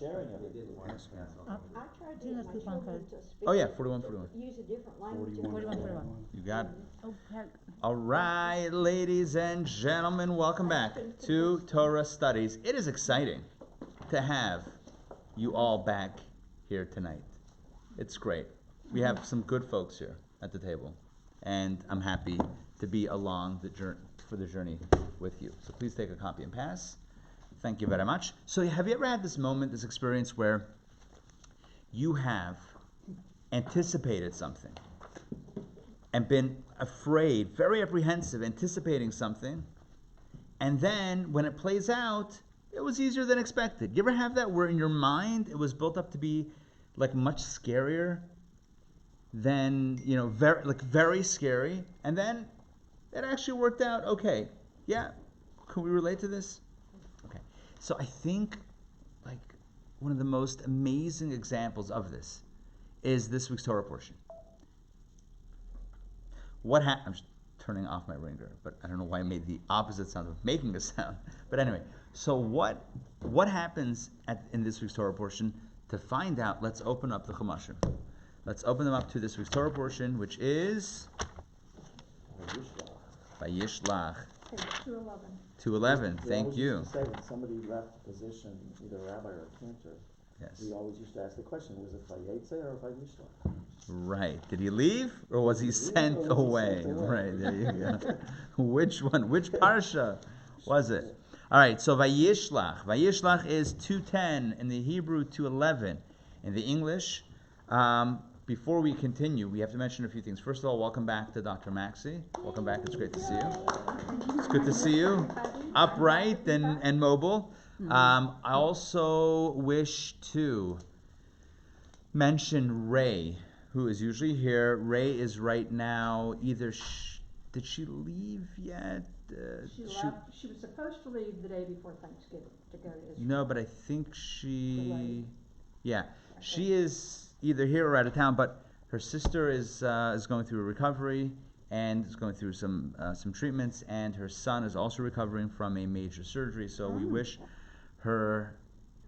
sharing everything. I tried to get my children to speak. Oh yeah, 41. Use a different language. 41. You got it. Oh, heck. All right, ladies and gentlemen, welcome back to Torah Studies. It is exciting to have you all back here tonight. It's great. We have some good folks here at the table, and I'm happy to be along the journey for the journey with you. So please take a copy and pass. Thank you very much. So have you ever had this moment, this experience where you have anticipated something and been afraid, very apprehensive, anticipating something, and then when it plays out, it was easier than expected? You ever have that where in your mind it was built up to be like much scarier than, very scary, and then it actually worked out okay? Yeah? Can we relate to this? Okay. So I think like one of the most amazing examples of this is this week's Torah portion. I'm just turning off my ringer, but I don't know why I made the opposite sound of making a sound. But anyway, so what happens in this week's Torah portion? To find out, let's open up the Chumashim. Let's open them up to this week's Torah portion, which is Vayishlach. 2:11. Thank you. Used to say when somebody left a position, either rabbi or cantor, Yes. we always used to ask the question: was it Vayetze or Vayishlach? Right. Did he leave or was he sent away? Right. There you go. Which one? Which parsha was it? All right. So Vayishlach. Vayishlach is 2:10 in the Hebrew, 2:11 in the English. Before we continue, we have to mention a few things. First of all, welcome back to Dr. Maxey. Welcome back. It's great to see you. It's good to see you, upright and mobile. I also wish to mention Ray, who is usually here. Ray is right now either... did she leave yet? She left. She was supposed to leave the day before Thanksgiving to go to Israel. No, but I think she... Yeah. She is either here or out of town, but her sister is going through a recovery and is going through some treatments, and her son is also recovering from a major surgery. So we wish her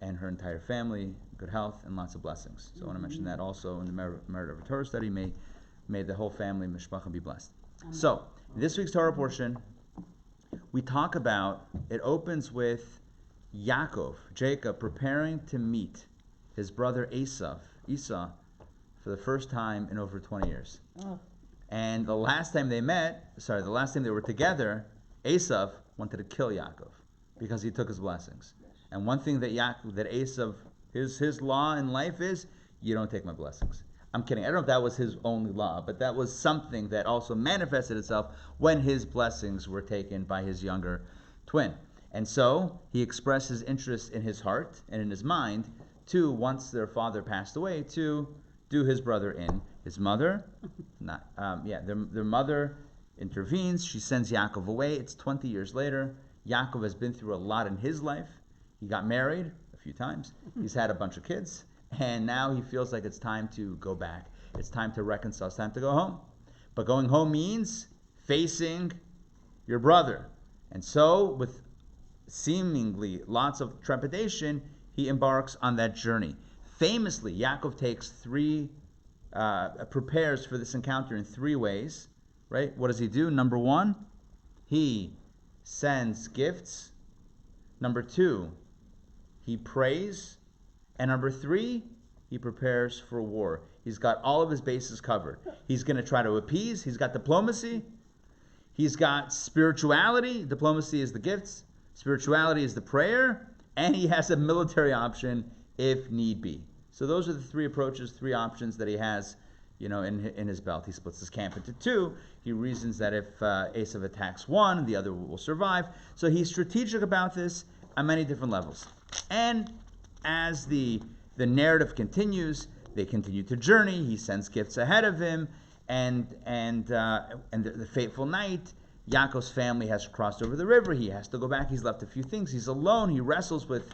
and her entire family good health and lots of blessings. So I want to mention that also in the merit of a Torah study. May the whole family, mishpacha, be blessed. So this week's Torah portion, we talk about, it opens with Yaakov, Jacob, preparing to meet his brother Esau, for the first time in over 20 years. Oh. And the last time they were together, Esau wanted to kill Yaakov because he took his blessings. And one thing that Esau, his law in life is, you don't take my blessings. I'm kidding. I don't know if that was his only law, but that was something that also manifested itself when his blessings were taken by his younger twin. And so he expressed his interest in his heart and in his mind to, once their father passed away, to do his brother in. His mother, their mother intervenes. She sends Yaakov away. It's 20 years later. Yaakov has been through a lot in his life. He got married a few times. He's had a bunch of kids. And now he feels like it's time to go back. It's time to reconcile. It's time to go home. But going home means facing your brother. And so, with seemingly lots of trepidation, he embarks on that journey. Famously, Yaakov prepares for this encounter in 3 ways. Right? What does he do? Number 1, he sends gifts. Number 2, he prays. And number 3, he prepares for war. He's got all of his bases covered. He's going to try to appease. He's got diplomacy. He's got spirituality. Diplomacy is the gifts. Spirituality is the prayer. And he has a military option if need be. So those are the 3 approaches, 3 options that he has, in his belt. He splits his camp into 2. He reasons that if Esau attacks one, the other will survive. So he's strategic about this on many different levels. And as the narrative continues, they continue to journey. He sends gifts ahead of him, and the fateful night, Yaakov's family has crossed over the river. He has to go back. He's left a few things. He's alone. He wrestles with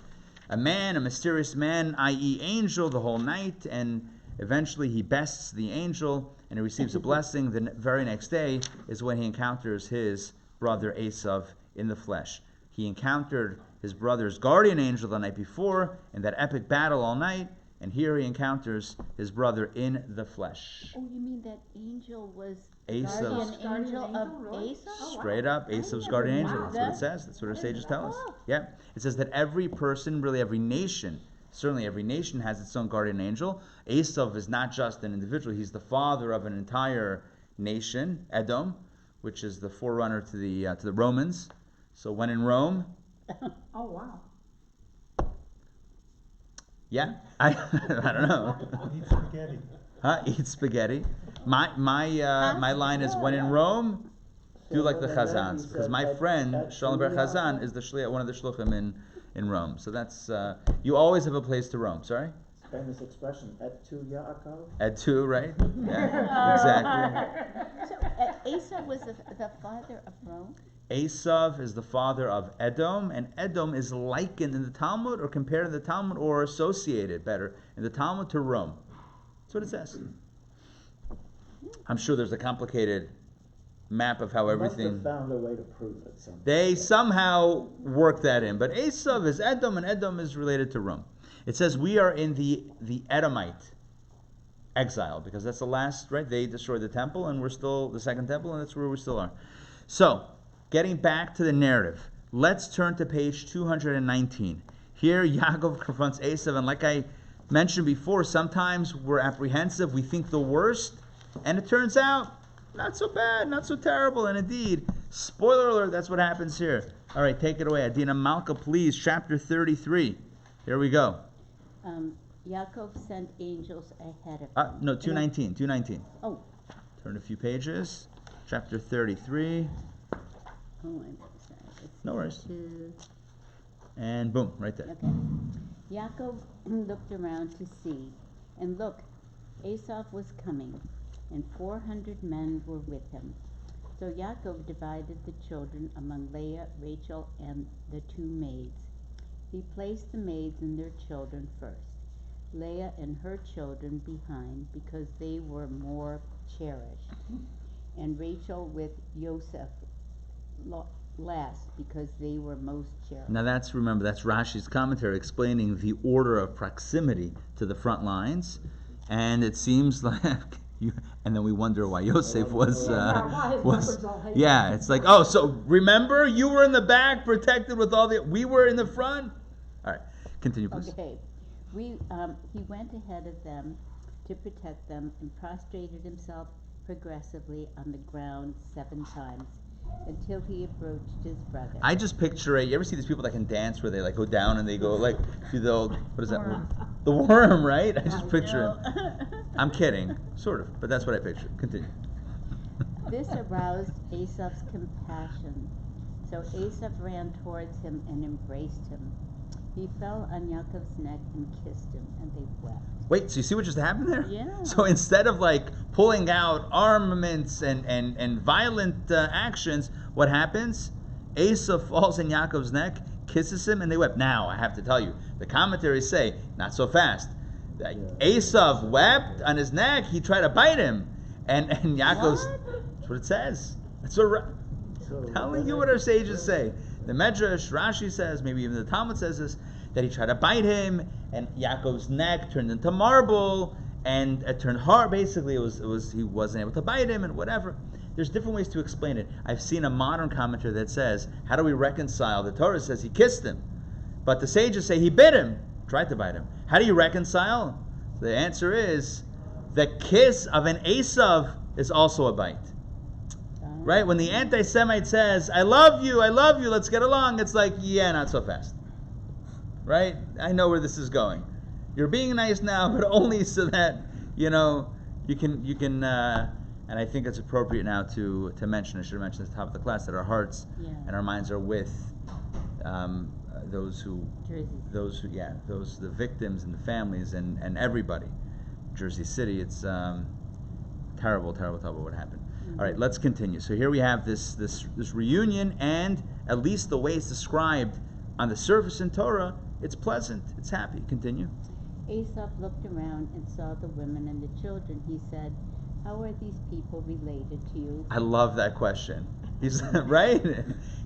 a mysterious man, i.e. angel, the whole night, and eventually he bests the angel and he receives a blessing. The very next day is when he encounters his brother Esau in the flesh. He encountered his brother's guardian angel the night before in that epic battle all night, and here he encounters his brother in the flesh. Oh, you mean that angel was Esav's guardian angel of really? Esau? Oh, wow. Straight up, Esav's guardian angel. That's what it that. says. That's what our sages tell us. Oh. Yeah. It says that every person, really every nation, certainly every nation has its own guardian angel. Esav is not just an individual. He's the father of an entire nation, Edom, which is the forerunner to the Romans. So when in Rome, Oh, wow. yeah, I don't know. Eat spaghetti. Eat spaghetti. My line is when in Rome, do like the Chazans, because my friend Shalom Ber Chazan is the shliach, one of the shluchim in Rome. So that's you always have a place to roam. Sorry. Famous expression, et tu Yaakov? Ed two, right? Yeah, exactly. So Esau was the father of Rome? Esav is the father of Edom, and Edom is likened in the Talmud, or compared in the Talmud, or associated better in the Talmud to Rome. That's what it says. I'm sure there's a complicated map of how everything. Must have found a way to prove it somehow. They somehow work that in, but Esav is Edom, and Edom is related to Rome. It says we are in the Edomite exile, because that's the last, right? They destroyed the temple, and we're still the second temple, and that's where we still are. So, getting back to the narrative, let's turn to page 219. Here, Yaakov confronts Esav, and like I mentioned before, sometimes we're apprehensive, we think the worst, and it turns out not so bad, not so terrible, and indeed, spoiler alert, that's what happens here. All right, take it away. Adina Malka, please, chapter 33. Here we go. Yaakov sent angels ahead of him. No, 219. Oh. Turn a few pages. Chapter 33. Oh, I'm sorry. No worries. Two. And boom, right there. Okay. Yaakov looked around to see, and look, Esau was coming, and 400 men were with him. So Yaakov divided the children among Leah, Rachel, and the two maids. He placed the maids and their children first, Leah and her children behind, because they were more cherished, and Rachel with Yosef last, because they were most cherished. Now that's Rashi's commentary explaining the order of proximity to the front lines, and it seems like and then we wonder why Yosef was yeah, it's like, oh, so remember you were in the back protected with we were in the front. All right, continue, please. Okay, he went ahead of them to protect them and prostrated himself progressively on the ground 7 times until he approached his brother. I just picture it. You ever see these people that can dance where they like go down and they go like do the old, what is that? The worm, right? I just picture it. I'm kidding, sort of, but that's what I picture. Continue. This aroused Esau's compassion. So Esau ran towards him and embraced him. He fell on Yaakov's neck and kissed him, and they wept. Wait, so you see what just happened there? Yeah. So instead of like pulling out armaments and violent actions, what happens? Esau falls on Yaakov's neck, kisses him, and they wept. Now, I have to tell you, the commentaries say, not so fast. Esau wept on his neck, he tried to bite him. And Yaakov's, that's what it says. That's telling you what our sages say. The Medrash, Rashi says, maybe even the Talmud says this, that he tried to bite him, and Yaakov's neck turned into marble, and it turned hard. Basically, he wasn't able to bite him, and whatever. There's different ways to explain it. I've seen a modern commentary that says, how do we reconcile? The Torah says he kissed him, but the sages say he bit him, tried to bite him. How do you reconcile? The answer is, the kiss of an Esav is also a bite. Right? When the anti-Semite says, I love you, let's get along, it's like, yeah, not so fast. Right? I know where this is going. You're being nice now, but only so that, you can, and I think it's appropriate now to mention, I should have mentioned at the top of the class, that our hearts and our minds are with the victims and the families and everybody. Jersey City, it's terrible what happened. All right, let's continue. So here we have this reunion, and at least the way it's described on the surface in Torah, it's pleasant, it's happy. Continue. Esau looked around and saw the women and the children. He said, how are these people related to you? I love that question. He's right.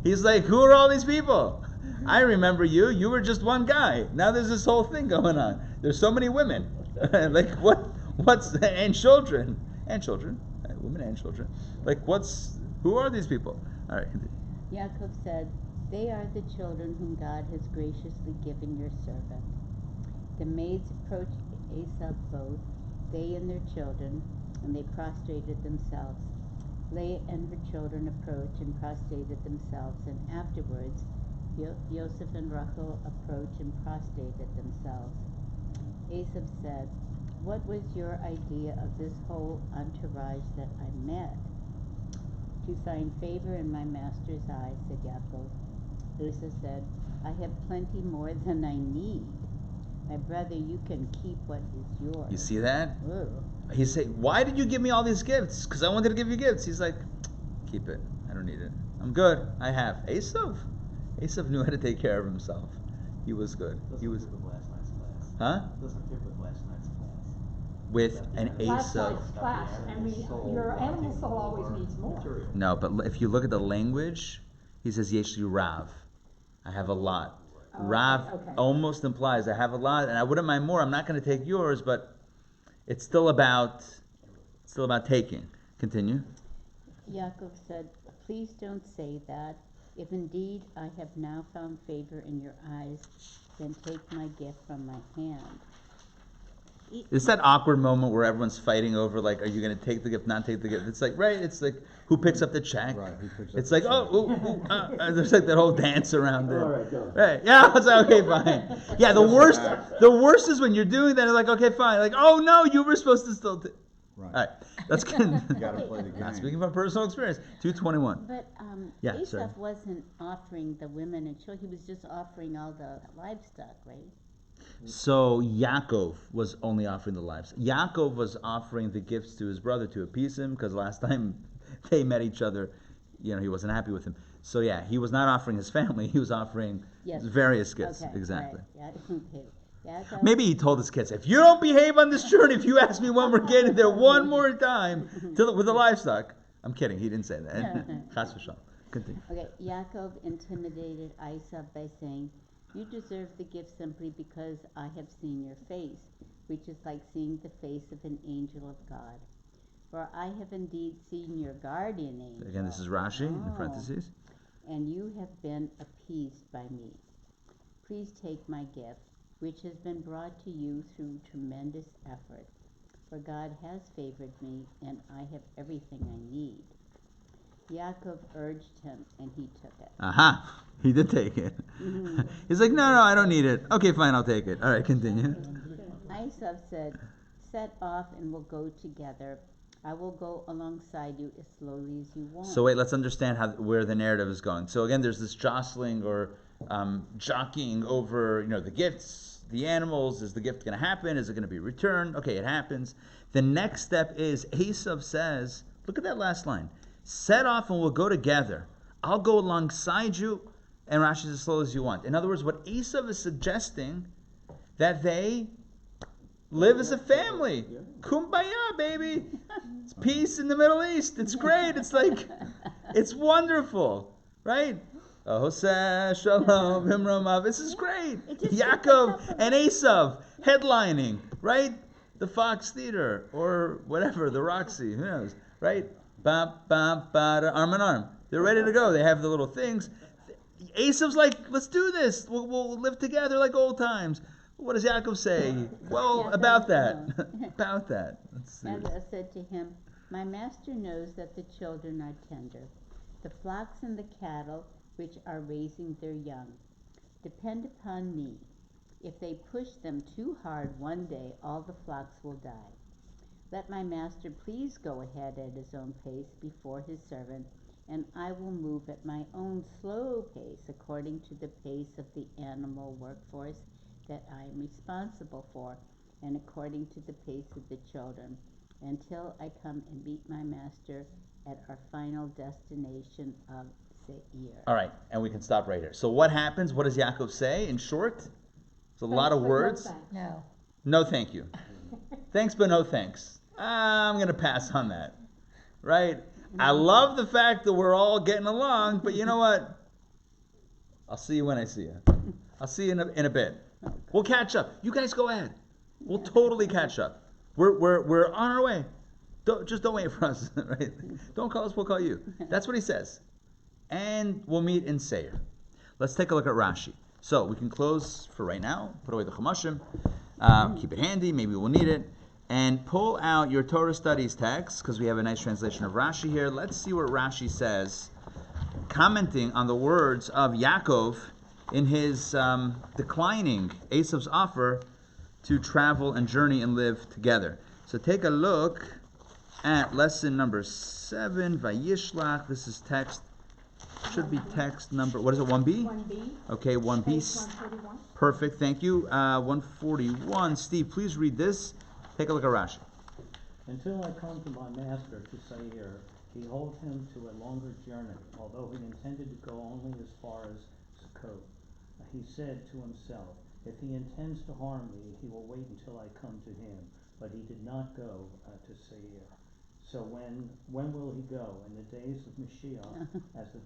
He's like, who are all these people? I remember you. You were just one guy. Now there's this whole thing going on. There's so many women. Like what's and children, women and children. Like who are these people? All right. Yaakov said, "They are the children whom God has graciously given your servant." The maids approached Esau both, they and their children, and they prostrated themselves. Leah and her children approached and prostrated themselves, and afterwards Joseph and Rachel approached and prostrated themselves. Esau said, "What was your idea of this whole entourage that I met?" "To find favor in my master's eyes," said Yaakov. Esau said, "I have plenty more than I need. My brother, you can keep what is yours." You see that? Whoa. He's saying, why did you give me all these gifts? Because I wanted to give you gifts. He's like, keep it. I don't need it. I'm good. I have. Esau knew how to take care of himself. He was good. He was. Doesn't fit with last night's class. Huh? Doesn't fit with last night's class. With an Last Esau. night's class, I mean, your animal soul always needs more. Material. No, but if you look at the language, he says Yesh li Rav. I have a lot. Oh, Rav okay. almost implies I have a lot, and I wouldn't mind more. I'm not going to take yours, but it's still about taking. Continue. Yaakov said, "Please don't say that. If indeed I have now found favor in your eyes, then take my gift from my hand." It's that awkward moment where everyone's fighting over, like, are you going to take the gift, not take the gift? It's like, right, it's like, who picks up the check? Right, who picks up It's the like, check. there's like that whole dance around it. All right, go. Right, yeah, it's like, okay, fine. Yeah, the worst is when you're doing that, and like, okay, fine. Like, oh no, you were supposed to still Right. All right, that's good. You gotta play the game. Not speaking from personal experience. 221. But Yeah, Esau sorry. wasn't offering the women and children. He was just offering all the livestock, right? So Yaakov was only offering the livestock. Yaakov was offering the gifts to his brother to appease him, because last time they met each other, he wasn't happy with him. So yeah, he was not offering his family. He was offering various gifts. Okay, Exactly. Right. Yeah, okay. Yaakov, Maybe he told his kids, if you don't behave on this journey, if you ask me when we're getting there one more time with the livestock. I'm kidding. He didn't say that. Chas v'shalom. Continue. Okay, Yaakov intimidated Esau by saying, "You deserve the gift simply because I have seen your face, which is like seeing the face of an angel of God. For I have indeed seen your guardian angel." Again, this is Rashi in parentheses. "And you have been appeased by me. Please take my gift, which has been brought to you through tremendous effort. For God has favored me, and I have everything I need." Yaakov urged him, and he took it. Aha! He did take it. Mm-hmm. He's like, no, I don't need it. Okay, fine, I'll take it. All right, continue. Esau said, "Set off and we'll go together. I will go alongside you as slowly as you want." So wait, let's understand where the narrative is going. So again, there's this jostling or jockeying over, the gifts, the animals. Is the gift going to happen? Is it going to be returned? Okay, it happens. The next step is Esau says, look at that last line. Set off and we'll go together. I'll go alongside you, and Rashi as slow as you want. In other words, what Esau is suggesting, that they live as a family. Kumbaya, baby. It's peace in the Middle East. It's great. It's like, it's wonderful, right? Hoseh, Shalom, Himromav. This is great. Yaakov and Esau headlining, right? The Fox Theater or whatever, the Roxy, who knows, right? Bam, bam, ba, arm in arm. They're ready to go. They have the little things. Esau's like, let's do this. We'll live together like old times. What does Yaakov say? Well, about that. About that. Let's see. Yaakov said to him, "My master knows that the children are tender. The flocks and the cattle which are raising their young depend upon me. If they push them too hard one day, all the flocks will die. Let my master please go ahead at his own pace before his servant, and I will move at my own slow pace according to the pace of the animal workforce that I am responsible for, and according to the pace of the children, until I come and meet my master at our final destination of Seir." All right, and we can stop right here. So what happens? What does Yaakov say in short? It's a lot of words. No. No, thank you. Thanks, but no thanks. I'm going to pass on that. Right? I love the fact that we're all getting along, but you know what? I'll see you when I see you. I'll see you in a bit. We'll catch up. You guys go ahead. We'll totally catch up. We're on our way. Don't wait for us, right? Don't call us, we'll call you. That's what he says. And we'll meet in Seir. Let's take a look at Rashi. So we can close for right now, put away the Chumashim, keep it handy, maybe we'll need it, and pull out your Torah studies text, because we have a nice translation of Rashi here. Let's see what Rashi says, commenting on the words of Yaakov in his declining Esav's offer to travel and journey and live together. So take a look at lesson number 7, Vayishlach. This is text, should be text number, what is it, 1b? 1B. Okay, 1b. Page 141. Perfect, thank you. 141. Steve, please read this. Take a look at Rashi. Until I come to my master to Seir, behold him to a longer journey, although he intended to go only as far as Sukkot. He said to himself, if he intends to harm me, he will wait until I come to him. But he did not go to Seir. So when will he go? In the days of Mashiach, as the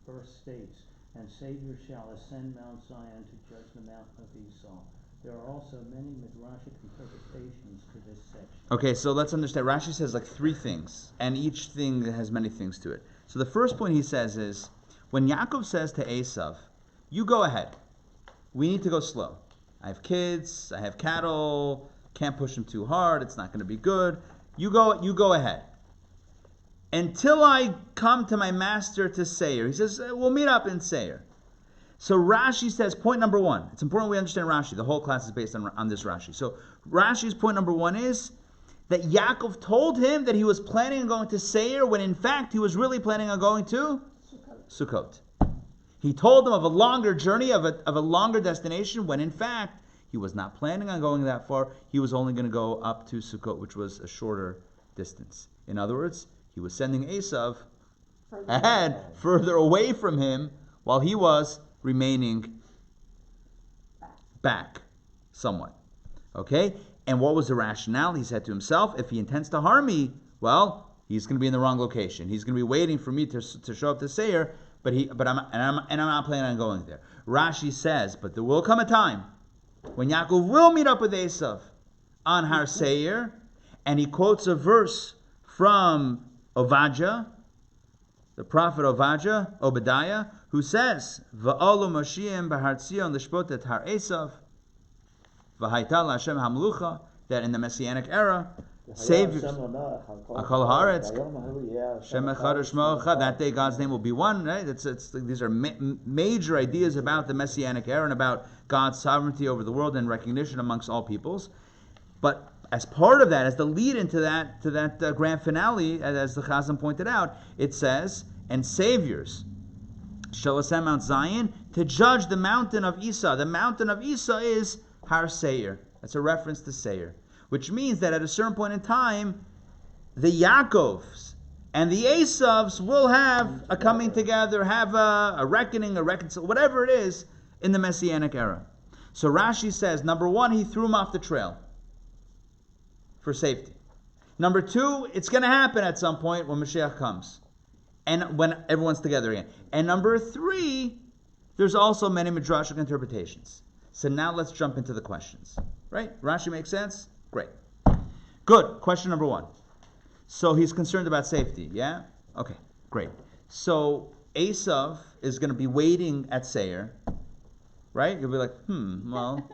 verse states, and Savior shall ascend Mount Zion to judge the mountain of Esau. There are also many midrashic interpretations to this section. Okay, so let's understand. Rashi says like 3 things, and each thing has many things to it. So the first point he says is, when Yaakov says to Esav, you go ahead. We need to go slow. I have kids, I have cattle, can't push them too hard, it's not going to be good. You go ahead. Until I come to my master to Seir. He says, we'll meet up in Seir. So Rashi says, point number 1. It's important we understand Rashi. The whole class is based on this Rashi. So Rashi's point number 1 is that Yaakov told him that he was planning on going to Seir when in fact he was really planning on going to Sukkot. He told him of a longer journey, of a longer destination, when in fact he was not planning on going that far. He was only going to go up to Sukkot, which was a shorter distance. In other words, he was sending Esav ahead, further away from him, while he was remaining back somewhat. Okay? And what was the rationale? He said to himself, if he intends to harm me, well, he's going to be in the wrong location. He's going to be waiting for me to show up to Seir, but I'm not planning on going there. Rashi says, but there will come a time when Yaakov will meet up with Esav on Har Seir, and he quotes a verse from Ovadja, the prophet Obadiah, who says, "Va'olu Moshiach b'Har Tzion l'shpot et Har Esav, v'hayta la'Hashem hamlucha," that in the Messianic era, Savior, Akol Haaretz, Shem Echad Shmo Echad, that day God's name will be one, right? These are major ideas about the Messianic era and about God's sovereignty over the world and recognition amongst all peoples. But as part of that, as the lead into that grand finale, as the Chazan pointed out, it says, and saviors shall ascend Mount Zion to judge the mountain of Esau. The mountain of Esau is Har Seir. That's a reference to Seir. Which means that at a certain point in time, the Yaakovs and the Esavs will have a coming together, have a reckoning, a reconciliation, whatever it is, in the Messianic era. So Rashi says, number 1, he threw him off the trail for safety. Number 2, it's going to happen at some point when Mashiach comes, and when everyone's together again. And number 3, there's also many midrashic interpretations. So now let's jump into the questions. Right? Rashi makes sense? Great. Good. Question number 1. So he's concerned about safety, yeah? Okay, great. So Esav is going to be waiting at Seir, right? You'll be like, well,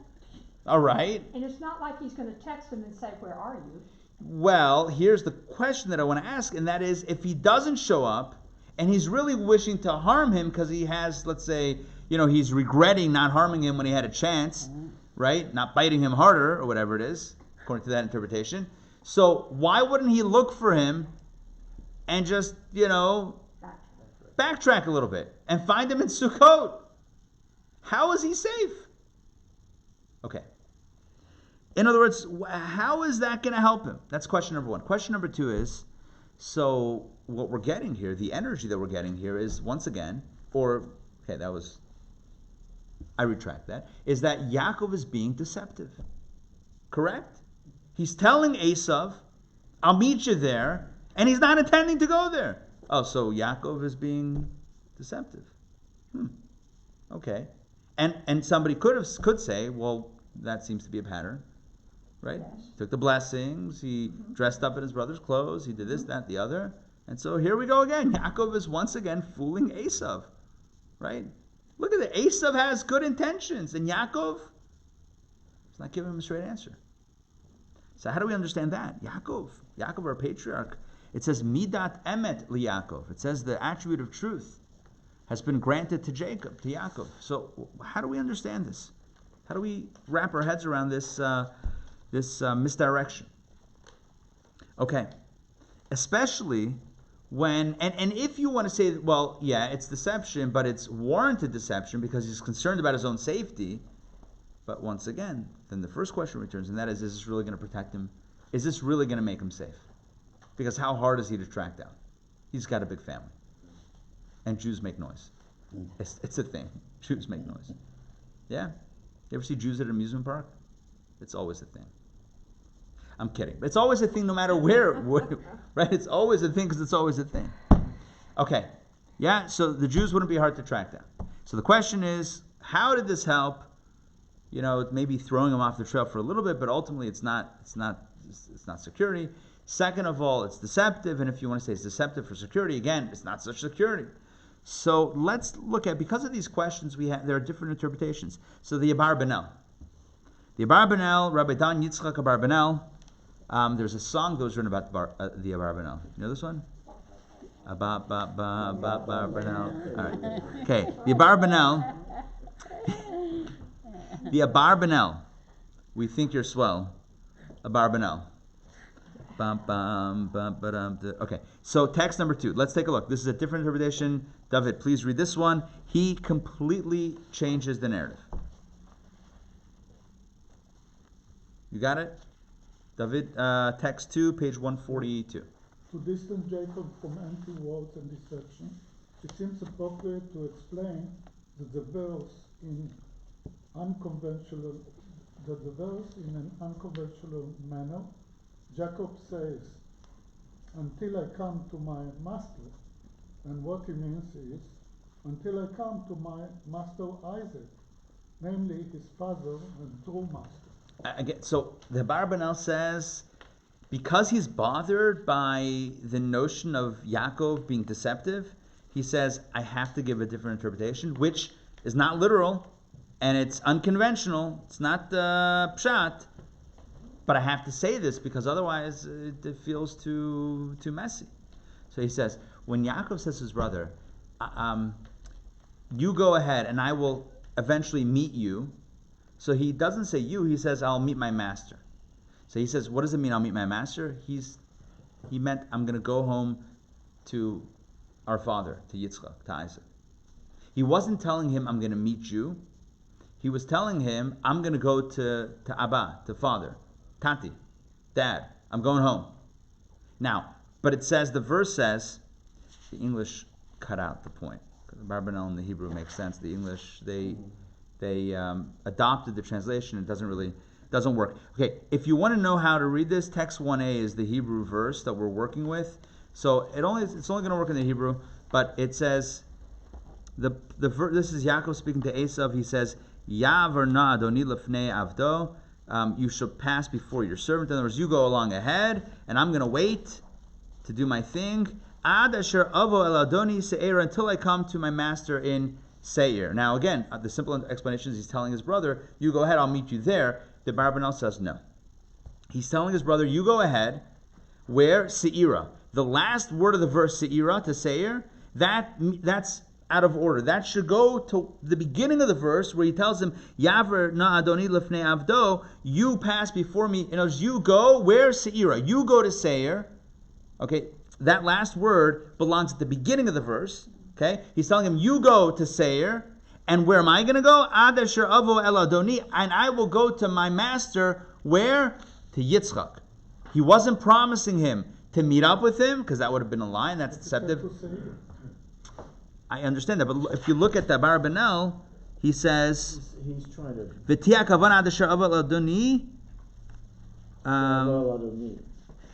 all right. And it's not like he's going to text him and say, where are you? Well, here's the question that I want to ask, and that is, if he doesn't show up, and he's really wishing to harm him because he has, let's say, he's regretting not harming him when he had a chance, right? Not biting him harder, or whatever it is, according to that interpretation. So why wouldn't he look for him and just, backtrack a little bit and find him in Sukkot? How is he safe? Okay. In other words, how is that going to help him? That's question number 1. Question number 2 is, so what we're getting here, the energy that we're getting here is, once again, I retract that, is that Yaakov is being deceptive. Correct? He's telling Esav, I'll meet you there, And he's not intending to go there. Oh, so Yaakov is being deceptive. Okay. And somebody could say, well, that seems to be a pattern, right? Yes. Took the blessings, he dressed up in his brother's clothes, he did this, that, the other. And so here we go again. Yaakov is once again fooling Esav, right? Look at it. Esav has good intentions, and Yaakov is not giving him a straight answer. So how do we understand that? Yaakov, our patriarch, it says midat emet liYaakov. It says the attribute of truth has been granted to Jacob, to Yaakov. So how do we understand this? How do we wrap our heads around this misdirection? Okay, especially when, and if you want to say, well, yeah, it's deception, but it's warranted deception because he's concerned about his own safety. But once again, then the first question returns, and that is this really going to protect him? Is this really going to make him safe? Because how hard is he to track down? He's got a big family. And Jews make noise. It's a thing. Jews make noise. Yeah? You ever see Jews at an amusement park? It's always a thing. I'm kidding. It's always a thing no matter where, right? It's always a thing because it's always a thing. Okay. Yeah, so the Jews wouldn't be hard to track down. So the question is, how did this help? You know, maybe throwing him off the trail for a little bit, but ultimately it's not security. Second of all, it's deceptive, and if you want to say it's deceptive for security, again, it's not such security. So let's look at, because of these questions there are different interpretations. So the Abarbanel. The Abarbanel, Rabbi Dan Yitzchak Abarbanel, there's a song that was written about the Abarbanel. You know this one? Abarbanel. All right. Okay, the Abarbanel. The Abarbanel. We think you're swell. Abarbanel. Okay, so text number 2. Let's take a look. This is a different interpretation. David, please read this one. He completely changes the narrative. You got it? David, text 2, page 142. To distance Jacob from empty words and deception, it seems appropriate to explain that the verse in an unconventional manner. Jacob says, until I come to my master. And what he means is, until I come to my master Isaac, namely his father and true master. Again, so the Abarbanel says, because he's bothered by the notion of Yaakov being deceptive, he says, I have to give a different interpretation, which is not literal, and it's unconventional, it's not pshat, but I have to say this because otherwise it feels too messy. So he says, when Yaakov says to his brother, you go ahead and I will eventually meet you. So he doesn't say you, he says, I'll meet my master. So he says, what does it mean, I'll meet my master? He meant, I'm going to go home to our father, to Yitzchak, to Isaac. He wasn't telling him, I'm going to meet you. He was telling him, I'm going to go to Abba, to father. Tati, dad, I'm going home. Now, but it says, the verse says, the English cut out the point. The Barbanel in the Hebrew makes sense. The English, they adopted the translation. It doesn't work. Okay, if you want to know how to read this, text 1a is the Hebrew verse that we're working with. So it's only going to work in the Hebrew, but it says, this is Yaakov speaking to Esav. He says, Yaver na adoni lefnei avdo. You shall pass before your servant. In other words, you go along ahead, and I'm going to wait to do my thing. Ad asher avo el adoni se'er, until I come to my master in Seir. Now again, the simple explanation is he's telling his brother, you go ahead, I'll meet you there. The Barbanel says no. He's telling his brother, you go ahead. Where? Seira. The last word of the verse, Seira, to Seir, that's out of order. That should go to the beginning of the verse where he tells him, Yaver na adoni lefnei avdo, you pass before me. In other words, you go, where? Seira. You go to Seir. Okay, that last word belongs at the beginning of the verse. Okay, he's telling him, you go to Seir, and where am I going to go? Ad asher avo el adoni, and I will go to my master, where? To Yitzchak. He wasn't promising him to meet up with him, because that would have been a lie, and that's deceptive. I understand that, but if you look at the Barbanel, he says, he's trying to... V'tia kavan ad asher avo el adoni.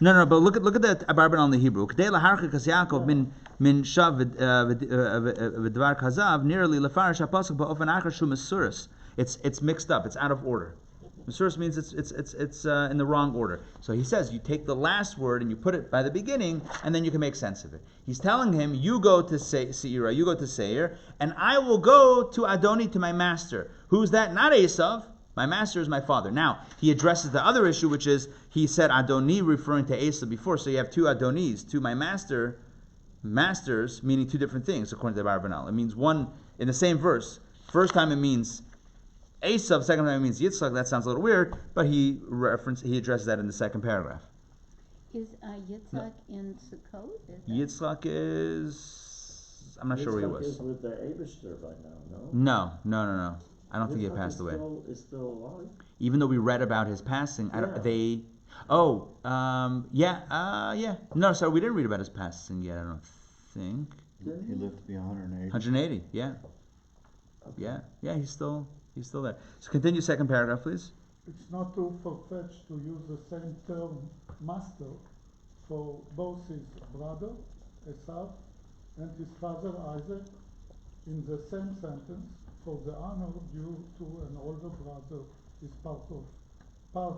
No, but look at the Abarban on the Hebrew. K'dei laharchik as Yaakov min shav v'dvar kazav nearly lefarish hapasuk ba'ofen achar shu mesuris. It's mixed up. It's out of order. Mesuris means it's in the wrong order. So he says you take the last word and you put it by the beginning, and then you can make sense of it. He's telling him, you go to Seirah, you go to Seir, and I will go to Adoni, to my master. Who's that? Not Esav. My master is my father. Now, he addresses the other issue, which is, he said Adoni referring to Esav before, so you have two Adonis, two my masters, meaning two different things, according to the Barbanal. It means one, in the same verse, first time it means Esav, second time it means Yitzchak. That sounds a little weird, but he addresses that in the second paragraph. Is Yitzchak in Sukkot? Yitzchak is, I'm not sure where he was. Yitzchak is with the Eibishter right now, no? No. I don't think he had passed away. Is still alive? Even though we read about his passing, yeah. No, sorry, we didn't read about his passing yet, I don't think. He lived to be 180. 180, yeah. Okay. Yeah, he's still there. So continue second paragraph, please. It's not too far-fetched to use the same term, master, for both his brother, Esav, and his father, Isaac, in the same sentence, for the honor due to an older brother is part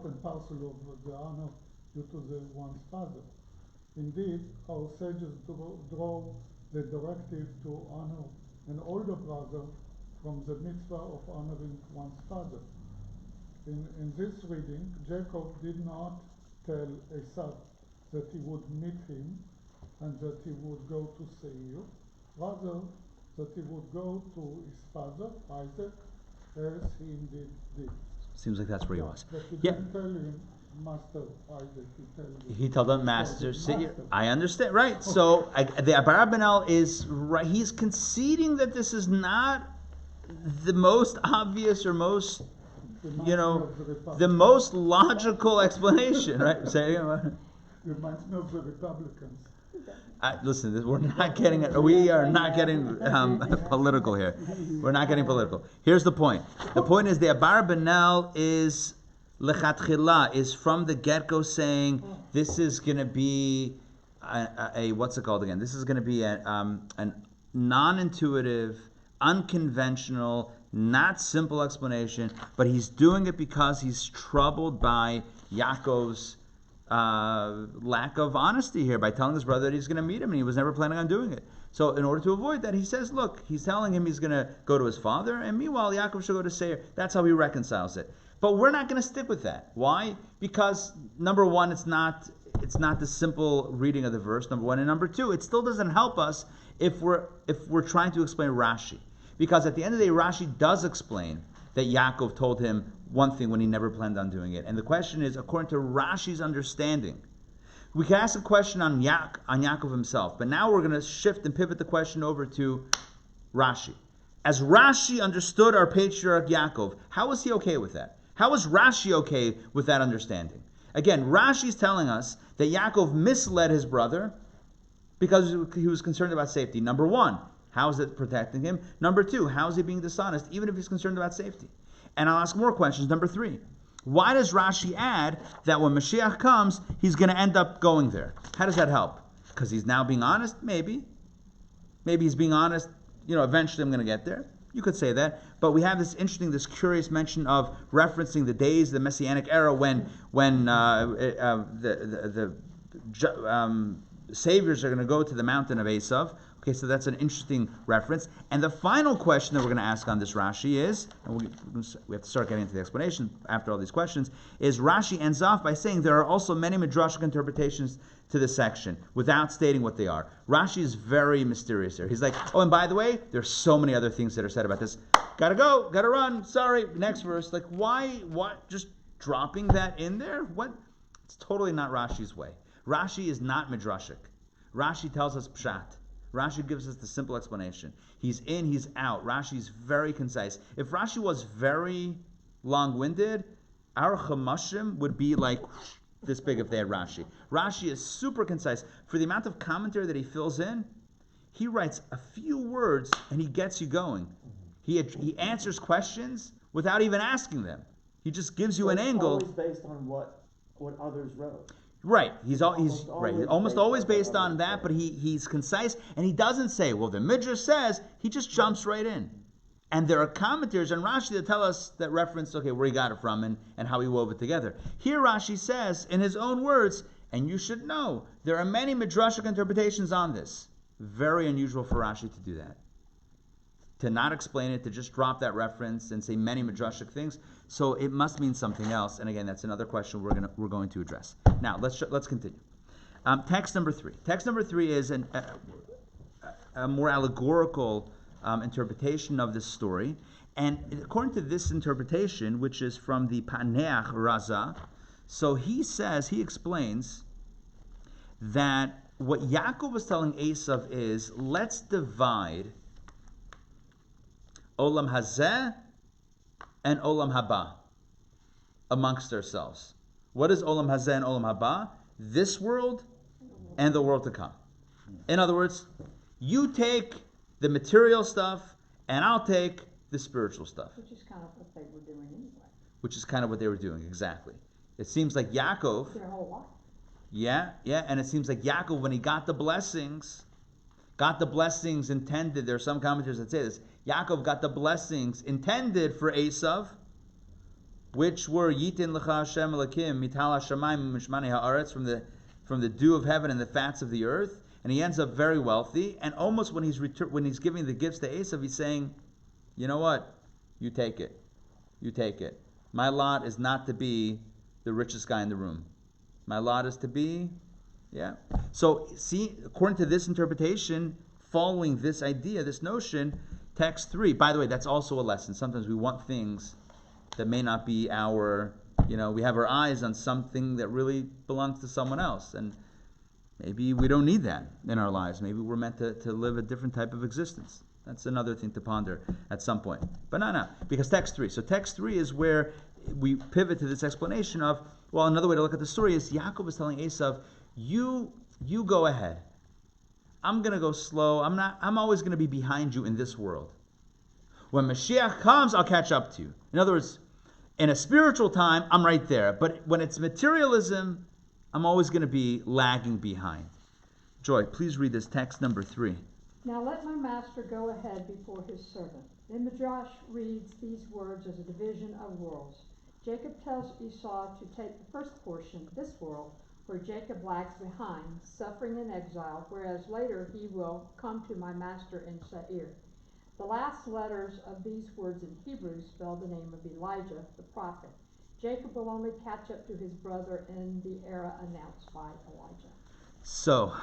and parcel of the honor due to the one's father. Indeed, our sages draw the directive to honor an older brother from the mitzvah of honoring one's father. In this reading, Jacob did not tell Esav that he would meet him and that he would go to Seir, rather that he would go to his father, Isaac, as he indeed did. Seems like that's where he was. But he didn't tell him, Master Isaac, he told him, Master Seir. I understand, right. So the Abarbanel is right. He's conceding that this is not the most obvious or most, the most logical explanation, right? Say again. Reminds me of the Republicans. Listen, we are not getting political here. We're not getting political. Here's the point. The point is the Abarbanel is lechatchila, is from the get-go saying this is going to be a what's it called again? This is going to be a non-intuitive, unconventional, not simple explanation, but he's doing it because he's troubled by Yaakov's lack of honesty here by telling his brother that he's going to meet him and he was never planning on doing it. So in order to avoid that, he says, look, he's telling him he's going to go to his father, and meanwhile Yaakov should go to Seir. That's how he reconciles it. But we're not going to stick with that. Why? Because number one, it's not the simple reading of the verse, number one, and number two, it still doesn't help us if we're trying to explain Rashi. Because at the end of the day, Rashi does explain that Yaakov told him one thing when he never planned on doing it. And the question is, according to Rashi's understanding, we can ask a question on Yaakov himself, but now we're going to shift and pivot the question over to Rashi. As Rashi understood our patriarch Yaakov, how was he okay with that? How was Rashi okay with that understanding? Again, Rashi's telling us that Yaakov misled his brother because he was concerned about safety. Number one, how is it protecting him? Number two, how is he being dishonest, even if he's concerned about safety? And I'll ask more questions. Number three, why does Rashi add that when Mashiach comes, he's going to end up going there? How does that help? Because he's now being honest? Maybe. Maybe he's being honest, eventually I'm going to get there. You could say that. But we have this curious mention of referencing the days, the Messianic era, when the saviors are going to go to the mountain of Esav. Okay, so that's an interesting reference. And the final question that we're going to ask on this Rashi is, and we have to start getting into the explanation after all these questions, is Rashi ends off by saying there are also many midrashic interpretations to this section without stating what they are. Rashi is very mysterious here. He's like, oh, and by the way, there's so many other things that are said about this. Gotta go, gotta run, sorry, next verse. Like, why, just dropping that in there? What? It's totally not Rashi's way. Rashi is not midrashic. Rashi tells us pshat. Rashi gives us the simple explanation. He's in, he's out. Rashi's very concise. If Rashi was very long-winded, our chamashim would be like this big if they had Rashi. Rashi is super concise. For the amount of commentary that he fills in, he writes a few words and he gets you going. He answers questions without even asking them. He just gives you an angle. Always based on what others wrote. Right. He's Almost almost always based on another that, but story. he's concise, and he doesn't say, well, the Midrash says, he just jumps right in. And there are commentators on Rashi that tell us that reference, okay, where he got it from and how he wove it together. Here Rashi says, in his own words, and you should know, there are many midrashic interpretations on this. Very unusual for Rashi to do that. To not explain it, to just drop that reference and say many midrashic things. So it must mean something else. And again, that's another question we're going to address. Now, let's continue. Text number 3. Text number 3 is a more allegorical interpretation of this story. And according to this interpretation, which is from the Paneach Raza, so he explains that what Yaakov was telling Esav is, let's divide Olam Hazeh and Olam Haba amongst ourselves. What is Olam Hazeh and Olam Haba? This world and the world to come. In other words, you take the material stuff and I'll take the spiritual stuff. Which is kind of what they were doing anyway. Which is kind of what they were doing, exactly. It seems like Yaakov, Their whole life. and it seems like Yaakov, when he got the blessings intended, there are some commentators that say this, Yaakov got the blessings intended for Esav, which were Yitin L'cha Hashem Elokim Mital HaShamayim Mishmani Haaretz, from the dew of heaven and the fats of the earth, and he ends up very wealthy. And almost when he's giving the gifts to Esav, he's saying, you know what? You take it. My lot is not to be the richest guy in the room. My lot is to be, So see, according to this interpretation, following this idea, this notion, text 3. By the way, that's also a lesson. Sometimes we want things that may not be our, we have our eyes on something that really belongs to someone else. And maybe we don't need that in our lives. Maybe we're meant to live a different type of existence. That's another thing to ponder at some point. But no, because text 3. So text 3 is where we pivot to this explanation of, well, another way to look at the story is Yaakov is telling Esav, you go ahead. I'm going to go slow. I'm always going to be behind you in this world. When Mashiach comes, I'll catch up to you. In other words, in a spiritual time, I'm right there. But when it's materialism, I'm always going to be lagging behind. Joy, please read this text number 3. Now let my master go ahead before his servant. Then Midrash reads these words as a division of worlds. Jacob tells Esau to take the first portion, this world, where Jacob lags behind, suffering in exile, whereas later he will come to my master in Seir. The last letters of these words in Hebrew spell the name of Elijah, the prophet. Jacob will only catch up to his brother in the era announced by Elijah. So,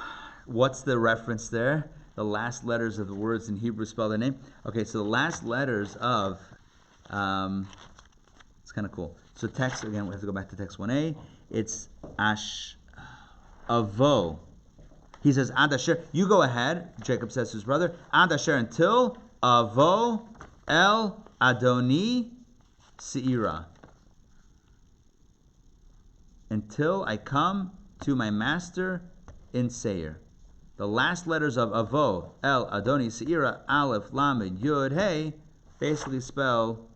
what's the reference there? The last letters of the words in Hebrew spell the name. Okay, so the last letters of, it's kind of cool. So text, again, we have to go back to text 1a. It's Avo. He says, Ad Asher, you go ahead, Jacob says to his brother, Ad Asher, until Avo El Adoni Seira. Until I come to my master in Seir. The last letters of Avo, El, Adoni, Seira, Aleph, Lamed, Yud, Hey, basically spell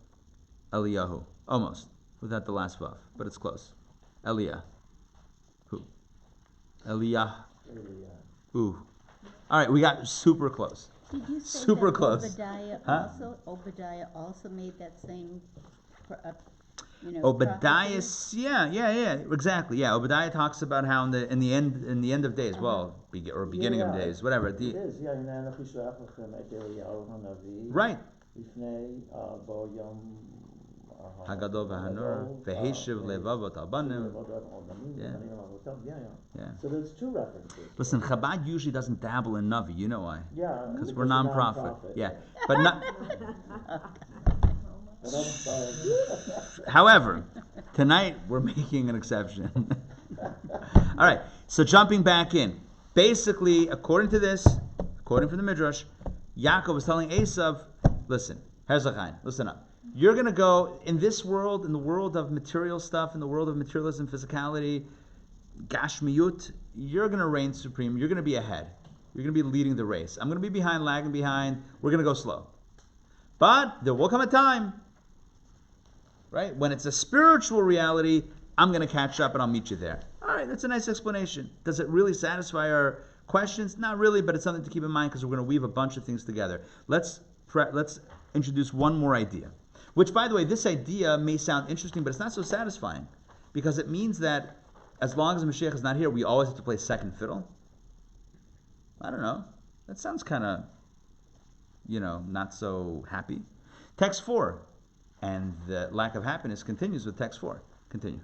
Eliyahu. Almost. Without the last Vav. But it's close. Eliyah. Who? Eliyah. Ooh. Alright, we got super close. Did you say Super that close. Obadiah also made that same, Obadiah, prophecy? yeah, exactly. Yeah, Obadiah talks about how in the end of days, well, beginning of days, whatever. It is, Right. לפני בו יום הגדול והנורא, והשיב לבבות הבנים. Yeah. So there's two references. Listen, Chabad usually doesn't dabble in Navi. You know why? Yeah. Because we're non-profit. Yeah. But not. However, tonight we're making an exception. All right. So jumping back in. Basically, according to the Midrash, Yaakov was telling Esav, listen, Herzchaim, listen up. You're going to go in this world, in the world of material stuff, in the world of materialism, physicality, gashmiyut, you're going to reign supreme. You're going to be ahead. You're going to be leading the race. I'm going to be behind, lagging behind. We're going to go slow. But there will come a time, right, when it's a spiritual reality, I'm going to catch up and I'll meet you there. All right, that's a nice explanation. Does it really satisfy our questions? Not really, but it's something to keep in mind because we're going to weave a bunch of things together. Let's introduce one more idea. Which, by the way, this idea may sound interesting, but it's not so satisfying because it means that as long as the Mashiach is not here, we always have to play second fiddle. I don't know. That sounds kind of, not so happy. Text 4. And the lack of happiness continues with text 4. Continue.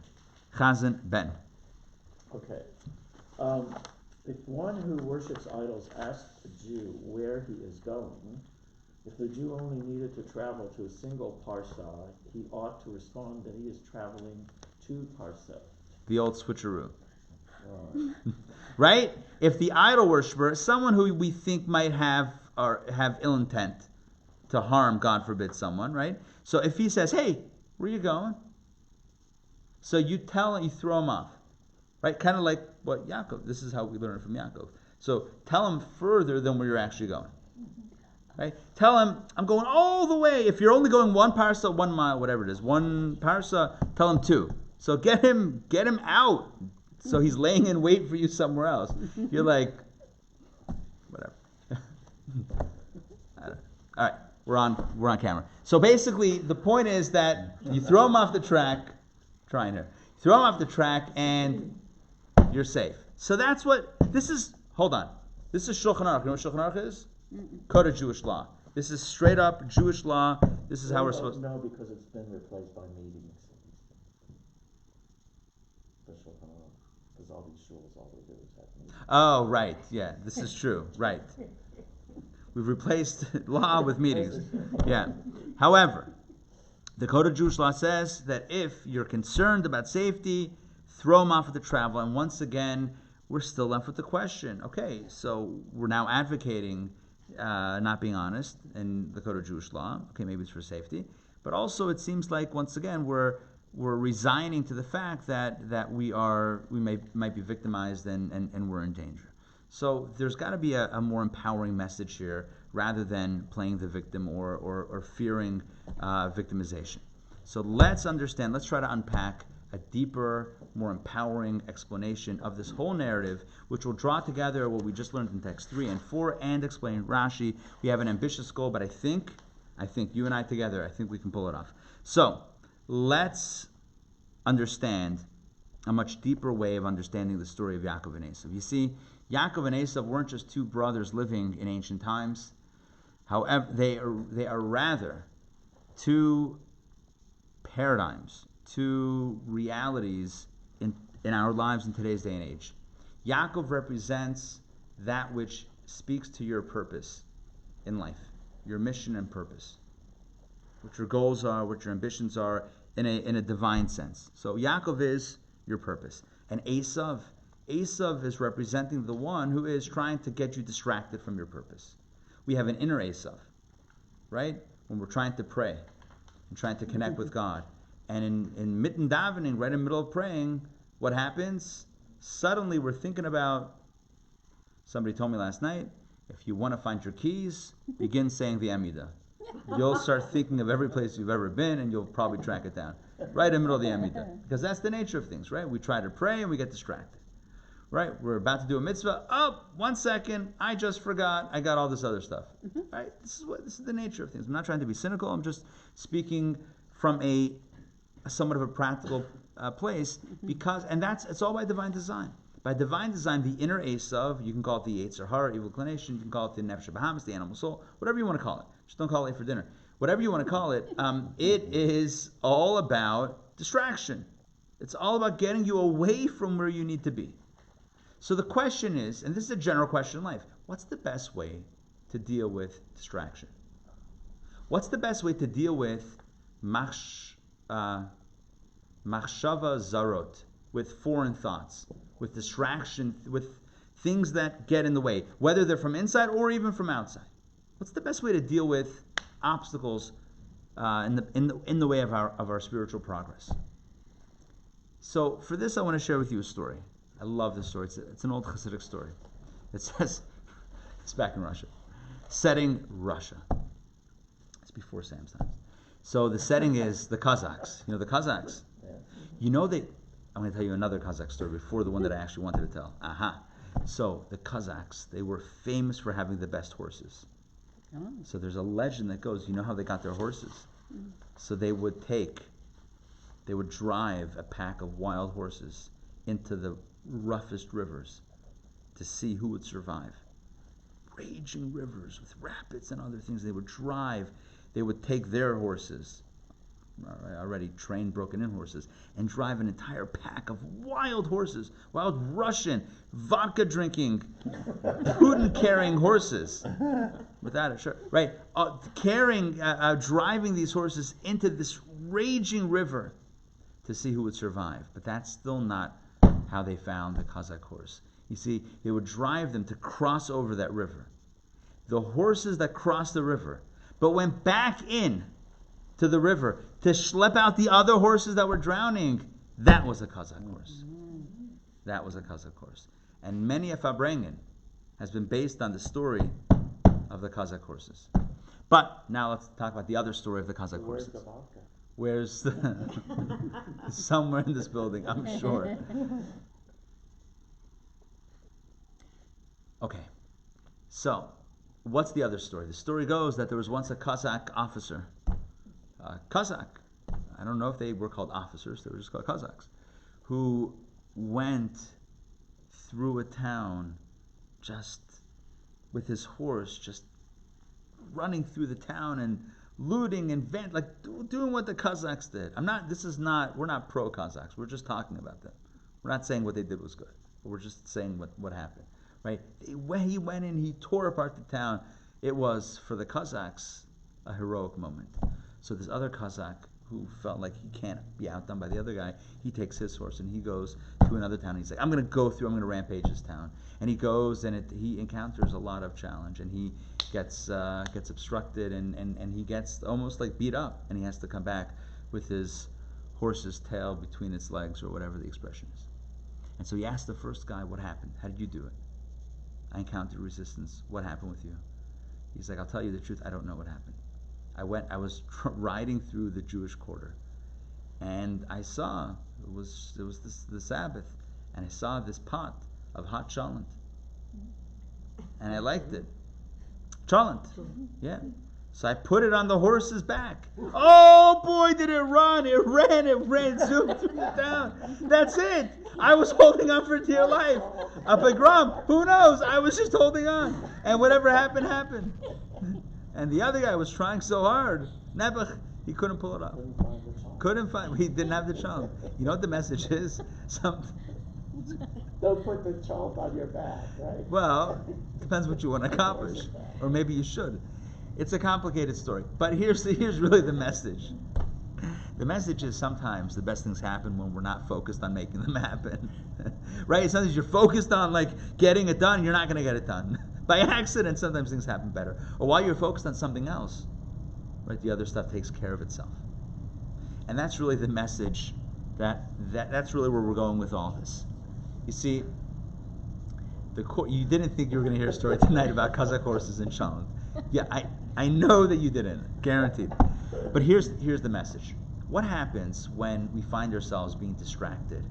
Chazan Ben. Okay. If one who worships idols asks a Jew where he is going, if the Jew only needed to travel to a single parsah, he ought to respond that he is traveling 2 parsah. The old switcheroo. Right? If the idol worshiper, someone who we think might have ill intent to harm, God forbid, someone, right? So if he says, hey, where are you going? So you throw him off. Right? Kind of like what Yaakov, this is how we learn it from Yaakov. So tell him further than where you're actually going. Right? Tell him, I'm going all the way. If you're only going 1 parsah, 1 mile, whatever it is, 1 parsah, tell him 2. So get him out. So he's laying in wait for you somewhere else. You're like, whatever. All right, we're on camera. So basically, the point is that you throw him off the track. Trying here. Throw him off the track, and you're safe. So that's what this is. Hold on. This is Shulchan Aruch. You know what Shulchan Aruch is? Code of Jewish law. This is straight up Jewish law. This is how we're supposed to. No, because it's been replaced by meetings. The Shulchan Aruch. Because all these shuls, all they do is have meetings. Oh, right. Yeah, this is true. Right. We've replaced law with meetings. Yeah. However, the Code of Jewish Law says that if you're concerned about safety, throw them off of the travel. And once again, we're still left with the question. Okay, so we're now advocating not being honest in the Code of Jewish Law. Okay, maybe it's for safety. But also it seems like, once again, we're resigning to the fact that we might be victimized and we're in danger. So there's got to be a more empowering message here rather than playing the victim or fearing victimization. So let's understand, let's try to unpack a deeper, more empowering explanation of this whole narrative, which will draw together what we just learned in text 3 and 4 and explain Rashi. We have an ambitious goal, but I think you and I together, I think we can pull it off. So let's understand a much deeper way of understanding the story of Yaakov and Esav. You see, Yaakov and Esav weren't just 2 brothers living in ancient times. However, they are rather 2 paradigms, 2 realities in our lives in today's day and age. Yaakov represents that which speaks to your purpose in life, your mission and purpose, what your goals are, what your ambitions are in a divine sense. So Yaakov is your purpose. And Esav is representing the one who is trying to get you distracted from your purpose. We have an inner Esav, right? When we're trying to pray and trying to connect with God. And in mitten davening, right in the middle of praying, what happens? Suddenly we're thinking about, somebody told me last night, if you want to find your keys, begin saying the Amidah. You'll start thinking of every place you've ever been and you'll probably track it down. Right in the middle of the Amidah. Because that's the nature of things, right? We try to pray and we get distracted. Right? We're about to do a mitzvah. Oh, 1 second, I just forgot. I got all this other stuff. Right? This is the nature of things. I'm not trying to be cynical. I'm just speaking from a somewhat of a practical place, because it's all by divine design. By divine design, the inner Esav, you can call it the Yetzer Hara, evil inclination, you can call it the Nefesh Bahamas, the animal soul, whatever you want to call it. Just don't call it for dinner. Whatever you want to call it, it is all about distraction. It's all about getting you away from where you need to be. So the question is, and this is a general question in life, what's the best way to deal with distraction? What's the best way to deal with machshava zarot, with foreign thoughts, with distraction, with things that get in the way, whether they're from inside or even from outside? What's the best way to deal with obstacles in the way of our spiritual progress? So for this, I want to share with you a story. I love this story. It's an old Hasidic story. It says, it's back in Russia. Setting Russia. It's before Sam's time. So the setting is the Kazakhs. You know the Kazakhs? You know I'm going to tell you another Kazakh story before the one that I actually wanted to tell. So the Kazakhs, they were famous for having the best horses. So there's a legend that goes, you know how they got their horses? So they would drive a pack of wild horses into the roughest rivers to see who would survive. Raging rivers with rapids and other things. They would take their horses, already trained, broken-in horses, and drive an entire pack of wild horses, wild Russian, vodka-drinking, Putin-carrying horses, without a shirt, right? Driving these horses into this raging river to see who would survive. But that's still not how they found the Kazakh horse. You see, they would drive them to cross over that river. The horses that crossed the river, but went back in to the river to schlep out the other horses that were drowning, that was a Kazakh horse. That was a Kazakh horse. And many a Farbrengen has been based on the story of the Kazakh horses. But now let's talk about the other story of the Kazakh horses. Where's the vodka? Where's somewhere in this building, I'm sure. Okay, so what's the other story? The story goes that there was once a Kazakh officer. Kazakh, I don't know if they were called officers, they were just called Kazakhs, who went through a town just with his horse, just running through the town and looting and doing what the Kazakhs did. We're not pro-Kazakhs, we're just talking about them. We're not saying what they did was good, but we're just saying what happened. Right? When he went in, he tore apart the town. It was, for the Kazakhs, a heroic moment. So this other Kazakh, who felt like he can't be outdone by the other guy, he takes his horse and he goes to another town. He's like, I'm going to rampage this town. And he goes and he encounters a lot of challenge, and he gets obstructed and he gets almost like beat up, and he has to come back with his horse's tail between its legs, or whatever the expression is. And so he asked the first guy, what happened? How did you do it? I encountered resistance. What happened with you? He's like, I'll tell you the truth, I don't know what happened. I was riding through the Jewish quarter, and I saw, it was the Sabbath, and I saw this pot of hot cholent. And I liked it. Cholent, yeah. So I put it on the horse's back. Oh boy, did it run! It ran, zoomed through the town. That's it. I was holding on for dear life. A pogrom, who knows? I was just holding on. And whatever happened, happened. And the other guy was trying so hard. Nebuch, he couldn't pull it off. He didn't have the cholent. You know what the message is? Don't put the cholent on your back, right? Well, depends what you want to accomplish. Or maybe you should. It's a complicated story, but here's really the message. The message is sometimes the best things happen when we're not focused on making them happen. Right? Sometimes you're focused on getting it done, you're not going to get it done. By accident, sometimes things happen better. Or while you're focused on something else, right, the other stuff takes care of itself. And that's really the message, that's really where we're going with all this. You see, you didn't think you were going to hear a story tonight about Kazakh horses and cholent. Yeah, I know that you didn't, guaranteed. But here's the message. What happens when we find ourselves being distracted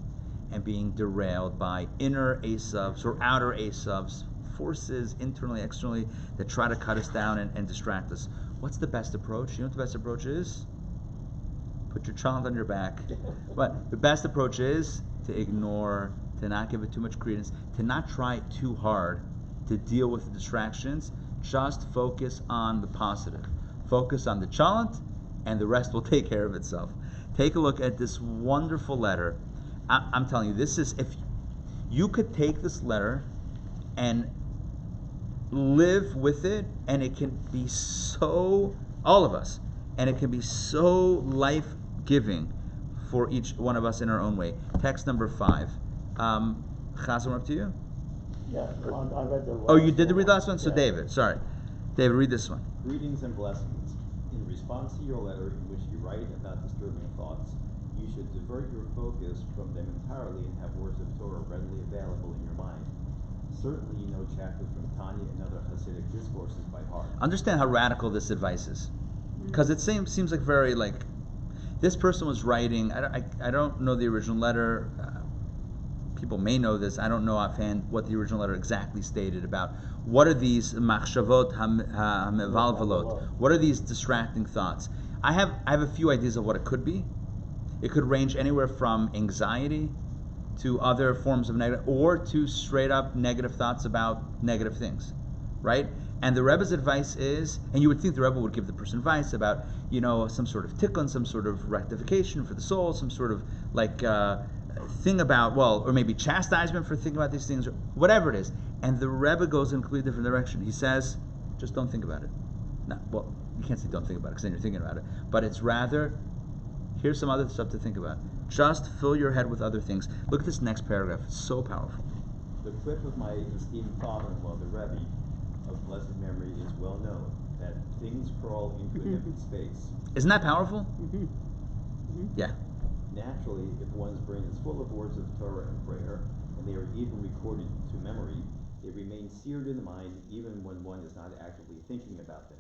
and being derailed by inner Asavs or outer Asavs, forces internally, externally, that try to cut us down and distract us? What's the best approach? You know what the best approach is? Put your cholent on your back. But the best approach is to ignore, to not give it too much credence, to not try too hard to deal with the distractions. Just focus on the positive. Focus on the cholent, and the rest will take care of itself. Take a look at this wonderful letter. I'm telling you, this is, if you could take this letter and live with it, and it can be so, all of us, and it can be so life-giving for each one of us in our own way. Text number 5. Chazam, up to you? Yeah, I read the last Oh, you did read the last one? Yeah. So David, sorry. David, read this one. Greetings and blessings. In response to your letter, in which you write about disturbing thoughts, you should divert your focus from them entirely and have words of Torah readily available in your mind. Certainly you know chapters from Tanya and other Hasidic discourses by heart. Understand how radical this advice is. Because it seems like very This person was writing, I don't know the original letter. People may know this. I don't know offhand what the original letter exactly stated about what are these machshavot hamevalvalot. What are these distracting thoughts? I have a few ideas of what it could be. It could range anywhere from anxiety to other forms of negative, or to straight up negative thoughts about negative things, right? And the Rebbe's advice is, and you would think the Rebbe would give the person advice about, some sort of tikkun, some sort of rectification for the soul, some sort of thing about, or maybe chastisement for thinking about these things, or whatever it is. And the Rebbe goes in a completely different direction. He says, just don't think about it. No, well, you can't say don't think about it because then you're thinking about it. But it's rather, here's some other stuff to think about. Just fill your head with other things. Look at this next paragraph. It's so powerful. The quip of my esteemed father-in-law, the Rabbi, of blessed memory, is well known, that things crawl into an empty space. Isn't that powerful? Yeah. Naturally, if one's brain is full of words of Torah and prayer, and they are even recorded to memory, they remain seared in the mind even when one is not actively thinking about them.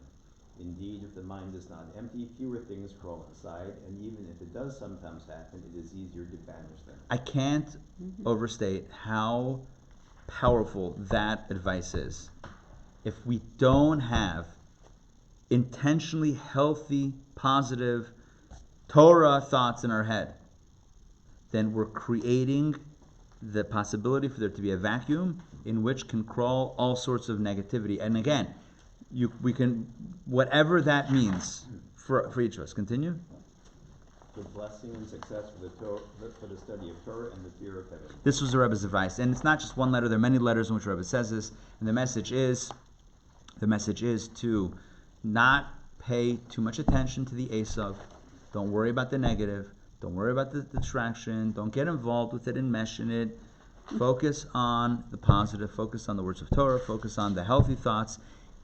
Indeed, if the mind is not empty, fewer things crawl inside, and even if it does sometimes happen, it is easier to banish them. I can't overstate how powerful that advice is. If we don't have intentionally healthy, positive Torah thoughts in our head, then we're creating the possibility for there to be a vacuum in which can crawl all sorts of negativity. And again, we can, whatever that means for each of us. Continue. The blessing and success for the study of Torah and the fear of heaven. This was the Rebbe's advice, and it's not just one letter. There are many letters in which the Rebbe says this, and the message is to not pay too much attention to the Esav. Don't worry about the negative. Don't worry about the distraction. Don't get involved with it and mesh in it. Focus on the positive. Focus on the words of Torah. Focus on the healthy thoughts.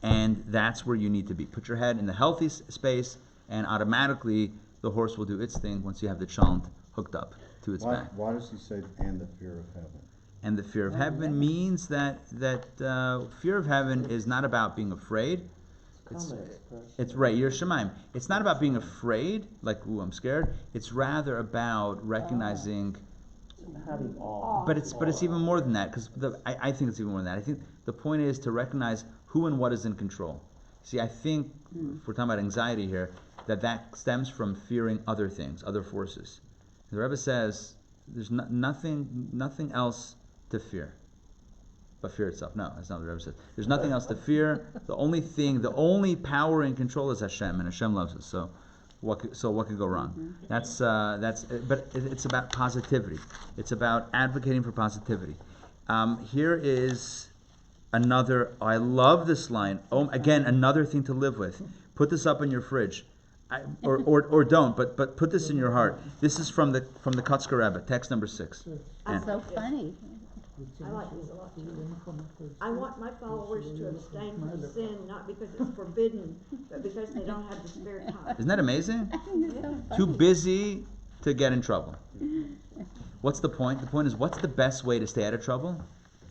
And that's where you need to be. Put your head in the healthy space, and automatically the horse will do its thing once you have the chant hooked up to its back. Why does he say, and the fear of heaven? And the fear of heaven means that fear of heaven is not about being afraid. It's right, you're Shemaim. It's not about being afraid, like, ooh, I'm scared. It's rather about recognizing having awe. But it's even more than that, because I think it's even more than that. I think the point is to recognize who and what is in control. See, I think, if we're talking about anxiety here, that stems from fearing other things, other forces. The Rebbe says there's nothing else to fear but fear itself. No, that's not what the Rebbe says. There's nothing else to fear. The only power and control is Hashem, and Hashem loves us. So what could go wrong? But it's about positivity. It's about advocating for positivity. Here is another. I love this line. Again, another thing to live with. Put this up in your fridge, or don't. But put this in your heart. This is from the Kotzker Rebbe, text number 6. It's so funny. I like these a lot too. I want my followers to abstain from sin, not because it's forbidden, but because they don't have the spare time. Isn't that amazing? So Too busy to get in trouble. What's the point? The point is, what's the best way to stay out of trouble?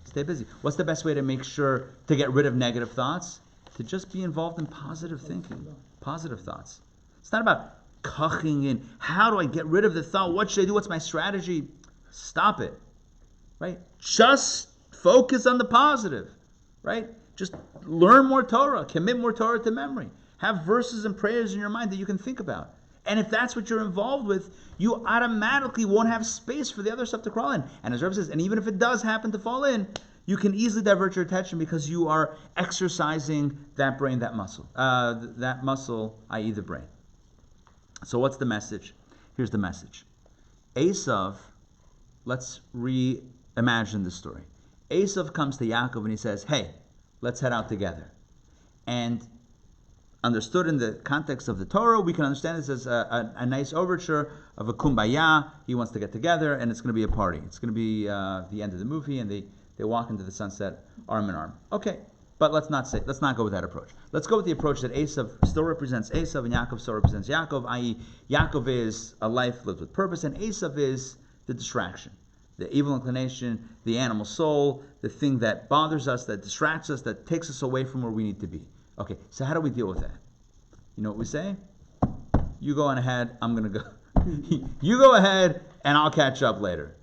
Stay busy. What's the best way to make sure to get rid of negative thoughts? To just be involved in positive thinking, positive thoughts. It's not about cucking in. How do I get rid of the thought? What should I do? What's my strategy? Stop it. Right? Just focus on the positive. Right? Just learn more Torah. Commit more Torah to memory. Have verses and prayers in your mind that you can think about. And if that's what you're involved with, you automatically won't have space for the other stuff to crawl in. And as Rebbe says, and even if it does happen to fall in, you can easily divert your attention because you are exercising that brain, that muscle. That muscle, i.e. the brain. So what's the message? Here's the message. Esav, let's reimagine the story. Esav comes to Yaakov and he says, hey, let's head out together. And understood in the context of the Torah, we can understand this as a nice overture of a kumbaya. He wants to get together and it's going to be a party. It's going to be the end of the movie and they walk into the sunset arm in arm. Okay, but let's not go with that approach. Let's go with the approach that Esav still represents Esav and Yaakov still represents Yaakov, i.e. Yaakov is a life lived with purpose and Esav is the distraction, the evil inclination, the animal soul, the thing that bothers us, that distracts us, that takes us away from where we need to be. Okay, so how do we deal with that? You know what we say? You go on ahead, I'm going to go. You go ahead, and I'll catch up later.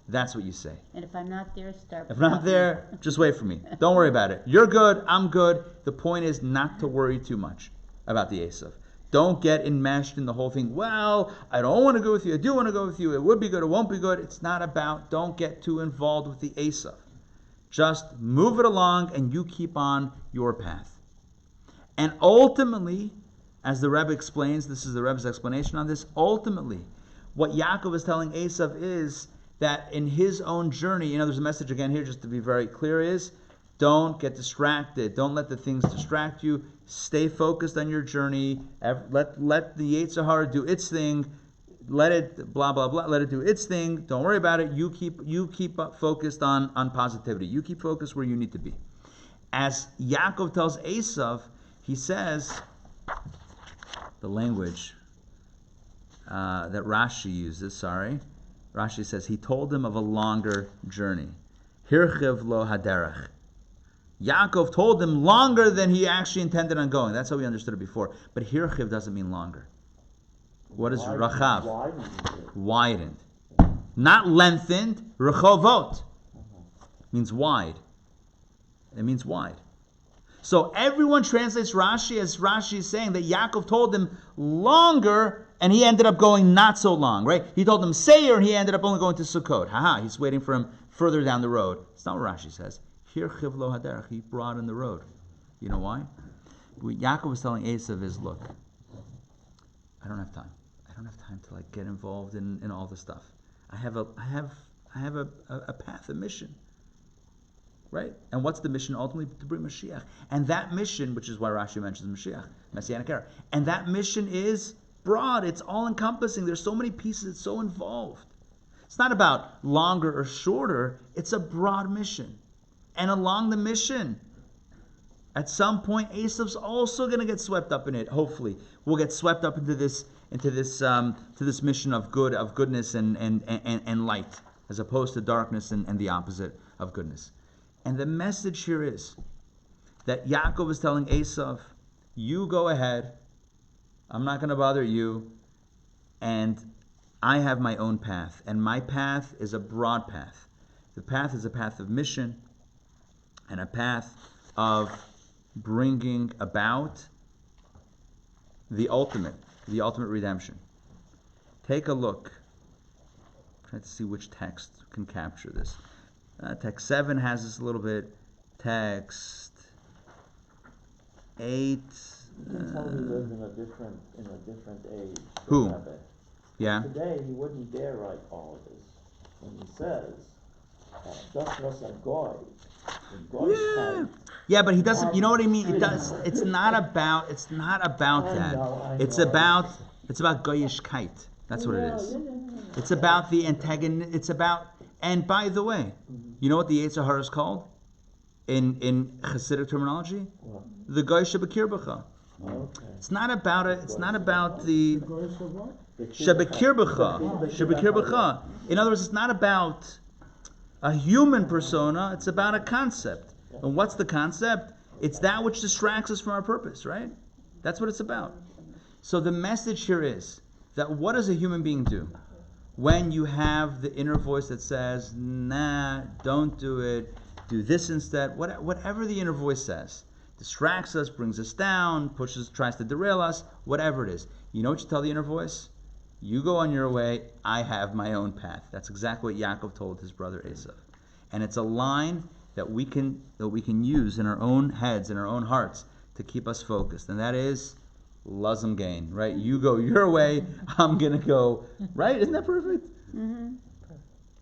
That's what you say. And if I'm not there, start. If I'm not there, just wait for me. Don't worry about it. You're good, I'm good. The point is not to worry too much about the Esav. Don't get enmeshed in the whole thing. Well, I don't want to go with you. I do want to go with you. It would be good. It won't be good. It's not about, don't get too involved with the Esav. Just move it along and you keep on your path. And ultimately, as the Rebbe explains, this is the Rebbe's explanation on this, ultimately, what Yaakov is telling Esav is that in his own journey, there's a message again here, just to be very clear, is don't get distracted. Don't let the things distract you. Stay focused on your journey. Let the Yetzer Hara do its thing. Let it blah blah blah. Let it do its thing. Don't worry about it. You keep focused on positivity. You keep focused where you need to be. As Yaakov tells Esav, he says the language that Rashi uses. Rashi says he told him of a longer journey. Hirchiv lo haderech. Yaakov told him longer than he actually intended on going. That's how we understood it before. But hirchiv doesn't mean longer. What is rachav? Widened. Not lengthened. Rechovot. Means wide. It means wide. So everyone translates Rashi as Rashi is saying that Yaakov told him longer and he ended up going not so long, right? He told him Seir and he ended up only going to Sukkot. He's waiting for him further down the road. It's not what Rashi says. Hirchiv lo haderech. He broadened the road. You know why? What Yaakov was telling Esav is, look, I don't have time. I don't have time to get involved in all this stuff. I have a path, a mission. Right? And what's the mission? Ultimately, to bring Mashiach. And that mission, which is why Rashi mentions Mashiach, Messianic era, and that mission is broad. It's all-encompassing. There's so many pieces. It's so involved. It's not about longer or shorter. It's a broad mission. And along the mission, at some point, Esav's also going to get swept up in it. Hopefully, we'll get swept up into this mission of goodness and light, as opposed to darkness and the opposite of goodness. And the message here is that Yaakov is telling Esav, you go ahead, I'm not going to bother you, and I have my own path, and my path is a broad path. The path is a path of mission, and a path of bringing about the ultimate redemption. Take a look. Try to see which text can capture this. Text 7 has this a little bit. Text 8. You can tell we live in a different age. Who? Rabbi. Yeah. Today he wouldn't dare write all of this when he says, "Just was a goy." Yeah, but he doesn't. You know what I mean? It does. It's not about that. I know. It's about goyishkeit. That's what it is. It's about the antagonist. It's about. And by the way, you know what the Yetzer Hara is called in Hasidic terminology? What? The goy shebekir b'cha. Okay. It's not about it. It's not about the Shebekir shebekir b'cha. In other words, it's not about a human persona. It's about a concept. And what's the concept? It's that which distracts us from our purpose, right? That's what it's about. So the message here is that what does a human being do when you have the inner voice that says, nah, don't do it, do this instead, whatever the inner voice says, distracts us, brings us down, tries to derail us, whatever it is. You know what you tell the inner voice? You go on your way, I have my own path. That's exactly what Yaakov told his brother Esav. And it's a line that we can use in our own heads, in our own hearts, to keep us focused. And that is lazim gain, right? You go your way, I'm going to go, right? Isn't that perfect? Mm-hmm.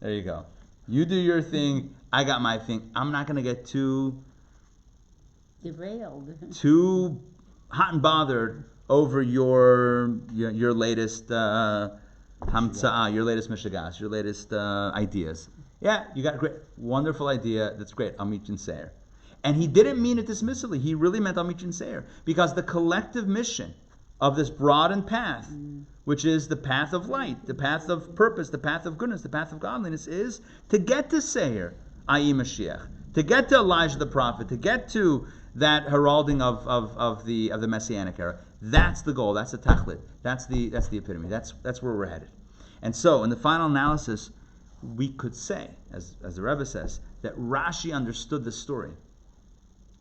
There you go. You do your thing, I got my thing. I'm not going to get too Derailed. too hot and bothered over your latest hamtza'ah, your latest mishagas, your latest ideas. Yeah, you got a great, wonderful idea. That's great. I'll meet you in Seir. And he didn't mean it dismissively. He really meant I'll meet you in Seir. Because the collective mission of this broadened path, which is the path of light, the path of purpose, the path of goodness, the path of godliness, is to get to Seir, i.e. Mashiach, to get to Elijah the prophet, to get to that heralding of the Messianic era. That's the goal. That's the tachlit. That's the epitome. That's where we're headed. And so, in the final analysis, we could say, as the Rebbe says, that Rashi understood the story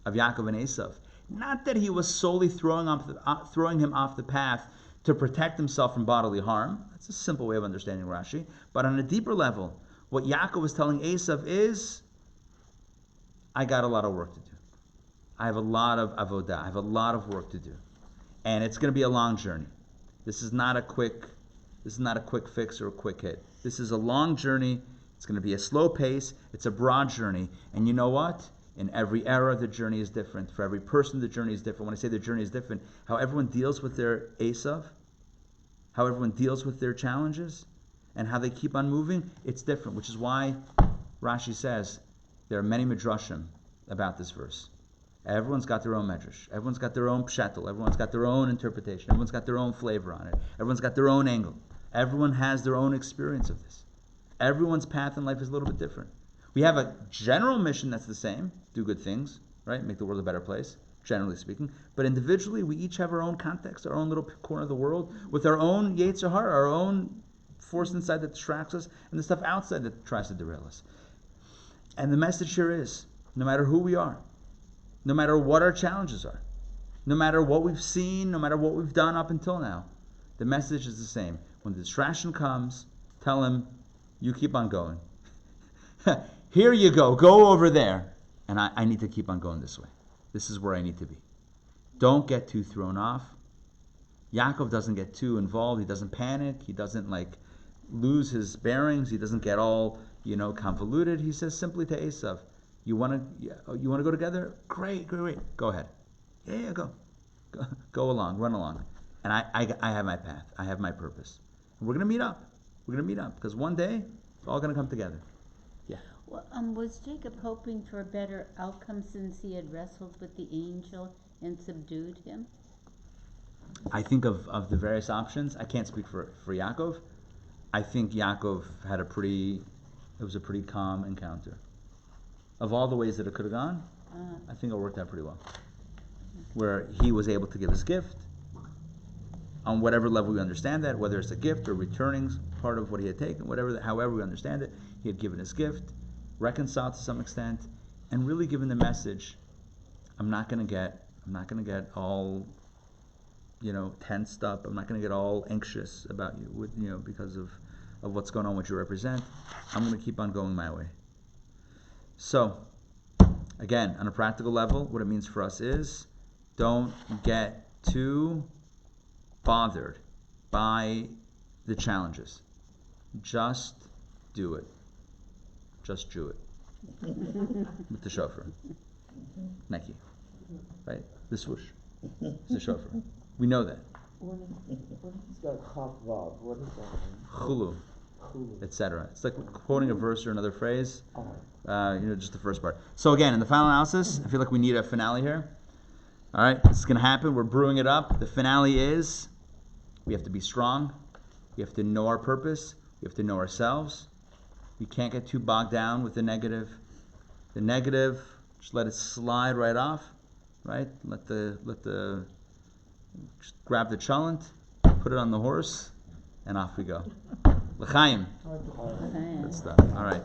of Yaakov and Esav. Not that he was solely throwing him off the path to protect himself from bodily harm. That's a simple way of understanding Rashi. But on a deeper level, what Yaakov was telling Esav is, I got a lot of work to do. I have a lot of avodah. I have a lot of work to do. And it's going to be a long journey. This is not a quick fix or a quick hit. This is a long journey. It's going to be a slow pace. It's a broad journey. And you know what? In every era, the journey is different. For every person, the journey is different. When I say the journey is different, how everyone deals with their Esav, how everyone deals with their challenges, and how they keep on moving, it's different. Which is why Rashi says there are many midrashim about this verse. Everyone's got their own medrash. Everyone's got their own pshatel. Everyone's got their own interpretation. Everyone's got their own flavor on it. Everyone's got their own angle. Everyone has their own experience of this. Everyone's path in life is a little bit different. We have a general mission that's the same. Do good things, right? Make the world a better place, generally speaking. But individually, we each have our own context, our own little corner of the world, with our own Yetzer Hara, our own force inside that distracts us, and the stuff outside that tries to derail us. And the message here is, no matter who we are, no matter what our challenges are, no matter what we've seen, no matter what we've done up until now, the message is the same. When the distraction comes, tell him, you keep on going. Here you go over there. And I need to keep on going this way. This is where I need to be. Don't get too thrown off. Yaakov doesn't get too involved. He doesn't panic. He doesn't lose his bearings. He doesn't get all, convoluted. He says simply to Esav, you want to go together? Great. Go ahead. Yeah, go along, run along. And I have my path. I have my purpose. And we're going to meet up. Because one day, it's all going to come together. Yeah. Well, was Jacob hoping for a better outcome since he had wrestled with the angel and subdued him? I think of the various options. I can't speak for Yaakov. I think Yaakov had it was a pretty calm encounter. Of all the ways that it could have gone, I think it worked out pretty well. Where he was able to give his gift, on whatever level we understand that, whether it's a gift or returning part of what he had taken, however we understand it, he had given his gift, reconciled to some extent, and really given the message, I'm not going to get all, tensed up. I'm not going to get all anxious about you, because of what's going on, what you represent. I'm going to keep on going my way. So, again, on a practical level, what it means for us is, don't get too bothered by the challenges. Just do it. Just do it. With the shofar. Nike. Right? The swoosh. It's the shofar. We know that. What is that chaf vav? What is that? Chulu. Etc. It's like quoting a verse or another phrase. Just the first part. So again, in the final analysis, I feel like we need a finale here. All right, this is going to happen. We're brewing it up. The finale is we have to be strong. We have to know our purpose. We have to know ourselves. We can't get too bogged down with the negative. The negative, just let it slide right off. Right? Just grab the chalent, put it on the horse, and off we go. L'chaim. Good stuff. All right.